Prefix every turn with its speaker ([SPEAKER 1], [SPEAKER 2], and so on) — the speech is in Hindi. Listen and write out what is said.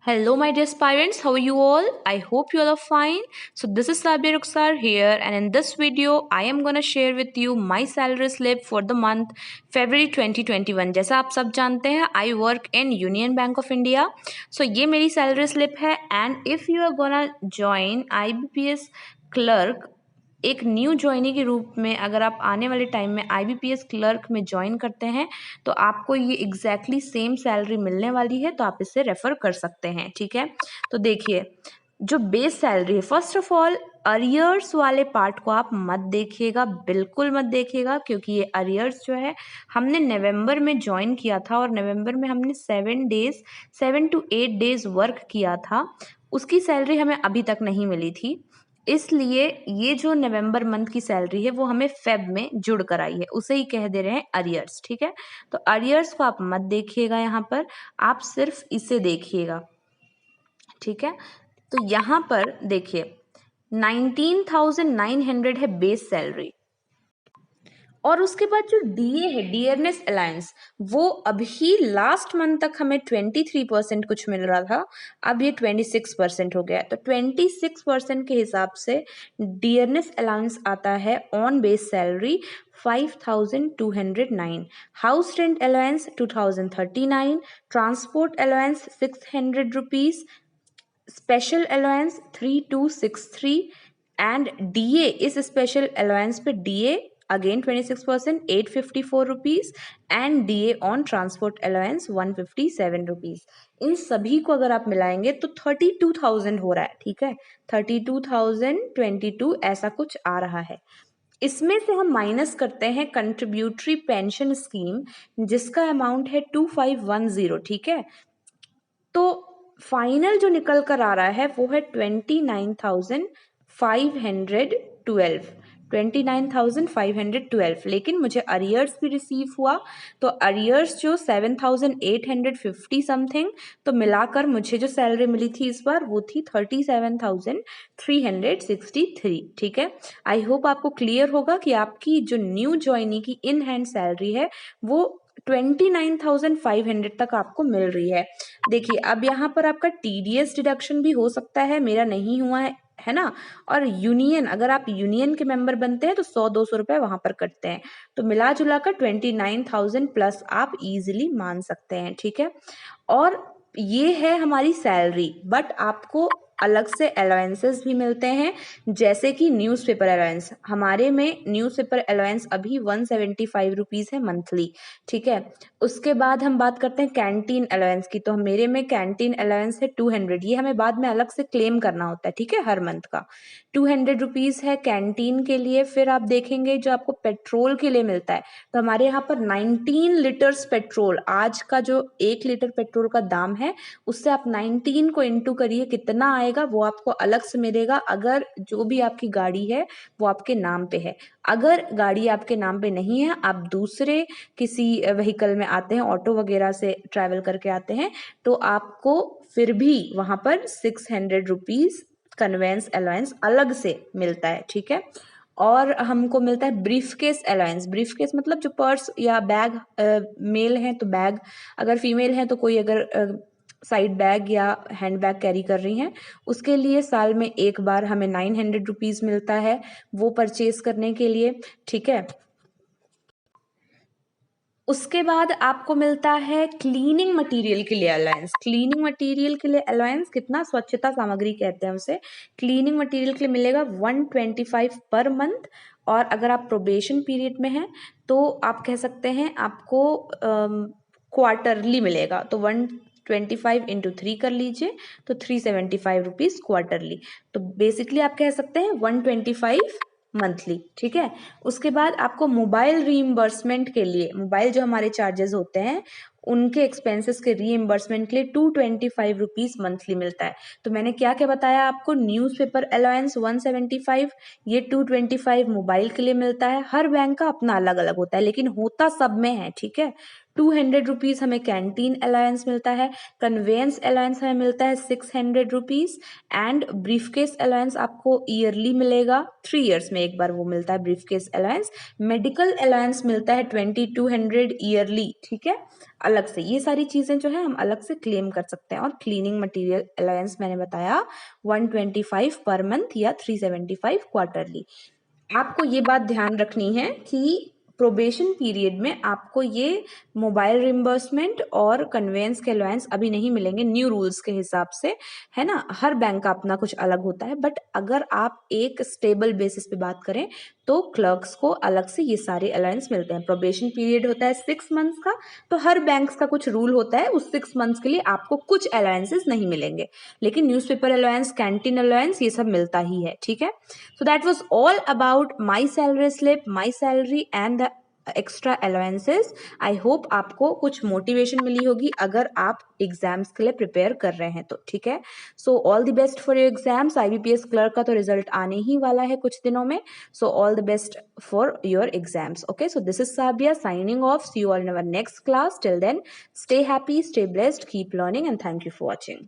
[SPEAKER 1] Hello, my dear aspirants. How are you all? I hope you all are fine. So this is Sabir Rukhsar here, and in this video, I am gonna share with you my salary slip for the month February 2021. जैसा आप सब जानते हैं, I work in Union Bank of India. So ये मेरी salary slip है, and if you are gonna join IBPS clerk एक न्यू ज्वाइनी के रूप में अगर आप आने वाले टाइम में IBPS क्लर्क में ज्वाइन करते हैं तो आपको ये एग्जैक्टली सेम सैलरी मिलने वाली है, तो आप इससे रेफर कर सकते हैं। ठीक है, तो देखिए जो बेस सैलरी है, फर्स्ट ऑफ ऑल अरियर्स वाले पार्ट को आप मत देखिएगा, बिल्कुल मत देखिएगा, क्योंकि ये अरियर्स जो है हमने नवंबर में ज्वाइन किया था और नवंबर में हमने 7 to 8 डेज वर्क किया था, उसकी सैलरी हमें अभी तक नहीं मिली थी। इसलिए ये जो नवंबर मंथ की सैलरी है वो हमें फेब में जुड़ कर आई है, उसे ही कह दे रहे हैं अरियर्स। ठीक है, तो अरियर्स को आप मत देखिएगा, यहाँ पर आप सिर्फ इसे देखिएगा। ठीक है, तो यहाँ पर देखिए 19,900 है बेस सैलरी, और उसके बाद जो डीए है, डियरनेस अलायंस, वो अभी लास्ट मंथ तक हमें 23% कुछ मिल रहा था, अब ये 26% हो गया। तो 26% के हिसाब से डियरनेस अलाउंस आता है on base salary 5,209, house rent allowance 2,039, transport allowance 600 rupees, special allowance 3,263 and DA, इस स्पेशल अलाउंस पे DA again 26%, 854 rupees, and DA on transport allowance 157 rupees. इन सभी को अगर आप मिलाएंगे तो 32,000 हो रहा है। ठीक है, 32,022 ऐसा कुछ आ रहा है। इसमें से हम माइनस करते हैं कंट्रीब्यूटरी पेंशन स्कीम, जिसका अमाउंट है 2510। ठीक है, तो फाइनल जो निकल कर आ रहा है वो है 29,512, लेकिन मुझे अरियर्स भी रिसीव हुआ, तो अरियर्स जो 7,850 समथिंग, तो मिलाकर मुझे जो सैलरी मिली थी इस बार वो थी 37,363। ठीक है, आई होप आपको क्लियर होगा कि आपकी जो न्यू ज्वाइनी की इन हैंड सैलरी है वो 29,500 तक आपको मिल रही है। देखिए अब यहाँ पर आपका TDS डिडक्शन भी हो सकता है, मेरा नहीं हुआ है ना, और यूनियन, अगर आप यूनियन के मेंबर बनते हैं तो 100-200 रुपए वहां पर कटते हैं, तो मिला जुला कर 29,000 प्लस आप इजीली मान सकते हैं। ठीक है, और ये है हमारी सैलरी, बट आपको अलग से अलाउंसेस भी मिलते हैं, जैसे कि न्यूज़पेपर अलाउंस। हमारे में न्यूज़पेपर अलाउंस अभी 175 रुपीज़ है मंथली। ठीक है, उसके बाद हम बात करते हैं कैंटीन अलाउंस की, तो मेरे में कैंटीन अलाउंस है 200, ये हमें बाद में अलग से क्लेम करना होता है। ठीक है, हर मंथ का 200 रुपीज़ है कैंटीन के लिए। फिर आप देखेंगे जो आपको पेट्रोल के लिए मिलता है, तो हमारे यहाँ पर 19 लीटर्स पेट्रोल, आज का जो 1 लीटर पेट्रोल का दाम है उससे आप 19 को इंटू करिए, कितना आएगा वो आपको अलग से मिलेगा, अगर जो भी आपकी गाड़ी है वो आपके नाम पे है। अगर गाड़ी आपके नाम पे नहीं है, आप दूसरे किसी व्हीकल में आते हैं, ऑटो वगैरह से ट्रैवल करके आते हैं, तो आपको फिर भी वहां पर 600 रुपीज कन्वेंस अलाउंस अलग से मिलता है। ठीक है, और हमको मिलता है brief case allowance. Brief case मतलब जो पर्स या बैग, मेल है तो बैग, अगर फीमेल है तो कोई अगर साइड बैग या हैंड बैग कैरी कर रही हैं, उसके लिए साल में एक बार हमें 900 रुपीज़ मिलता है वो परचेज करने के लिए। ठीक है, उसके बाद आपको मिलता है क्लीनिंग मटेरियल के लिए अलायंस। क्लीनिंग मटेरियल के लिए अलायंस कितना, स्वच्छता सामग्री कहते हैं उसे, क्लीनिंग मटेरियल के लिए मिलेगा 125 पर मंथ, और अगर आप प्रोबेशन पीरियड में हैं तो आप कह सकते हैं आपको क्वार्टरली मिलेगा, तो 125 इंटू 3 कर लीजिए, तो 375 रुपीज़ क्वार्टरली, तो बेसिकली आप कह सकते हैं 125 मंथली। ठीक है, उसके बाद आपको मोबाइल रीइंबर्समेंट के लिए, मोबाइल जो हमारे चार्जेस होते हैं उनके एक्सपेंसेस के रीइंबर्समेंट के लिए 225 रुपीज़ मंथली मिलता है। तो मैंने क्या क्या बताया आपको, न्यूज़पेपर अलाउंस 175, ये 225 मोबाइल के लिए मिलता है। हर बैंक का अपना अलग अलग होता है, लेकिन होता सब में है। ठीक है, ₹200 हमें कैंटीन अलाउंस मिलता है, कन्वेंस अलाउंस हमें मिलता है ₹600 एंड ब्रीफकेस अलाउंस आपको ईयरली मिलेगा, 3 ईयर्स में एक बार वो मिलता है ब्रीफकेस अलाउंस। मेडिकल अलाउंस मिलता है 2200 ईयरली, ठीक है, अलग से। ये सारी चीजें जो है हम अलग से क्लेम कर सकते हैं। और क्लीनिंग मटेरियल अलाउंस मैंने बताया 125 पर मंथ या 375 क्वार्टरली। आपको ये बात ध्यान रखनी है कि प्रोबेशन पीरियड में आपको ये मोबाइल रिम्बर्समेंट और कन्वेंस के अलाउंस अभी नहीं मिलेंगे न्यू रूल्स के हिसाब से, है ना। हर बैंक का अपना कुछ अलग होता है, बट अगर आप एक स्टेबल बेसिस पे बात करें तो क्लर्क्स को अलग से ये सारे अलाउंस मिलते हैं। प्रोबेशन पीरियड होता है 6 मंथ्स का, तो हर बैंक्स का कुछ रूल होता है, उस 6 मंथ्स के लिए आपको कुछ अलाउंसेस नहीं मिलेंगे, लेकिन न्यूज़पेपर अलाउंस, कैंटीन अलाउंस, ये सब मिलता ही है, ठीक है। So that was all about my salary slip, my salary and the extra allowances. I hope आपको कुछ मोटिवेशन मिली होगी अगर आप एग्जाम्स के लिए प्रिपेयर कर रहे हैं तो, ठीक है। सो all the best for your exams. IBPS clerk का तो रिजल्ट आने ही वाला है कुछ दिनों में, so all the best for your exams. Okay, so this is Sabiya signing off. See you all in our next class. Till then, stay happy, stay blessed, keep learning, and thank you for watching.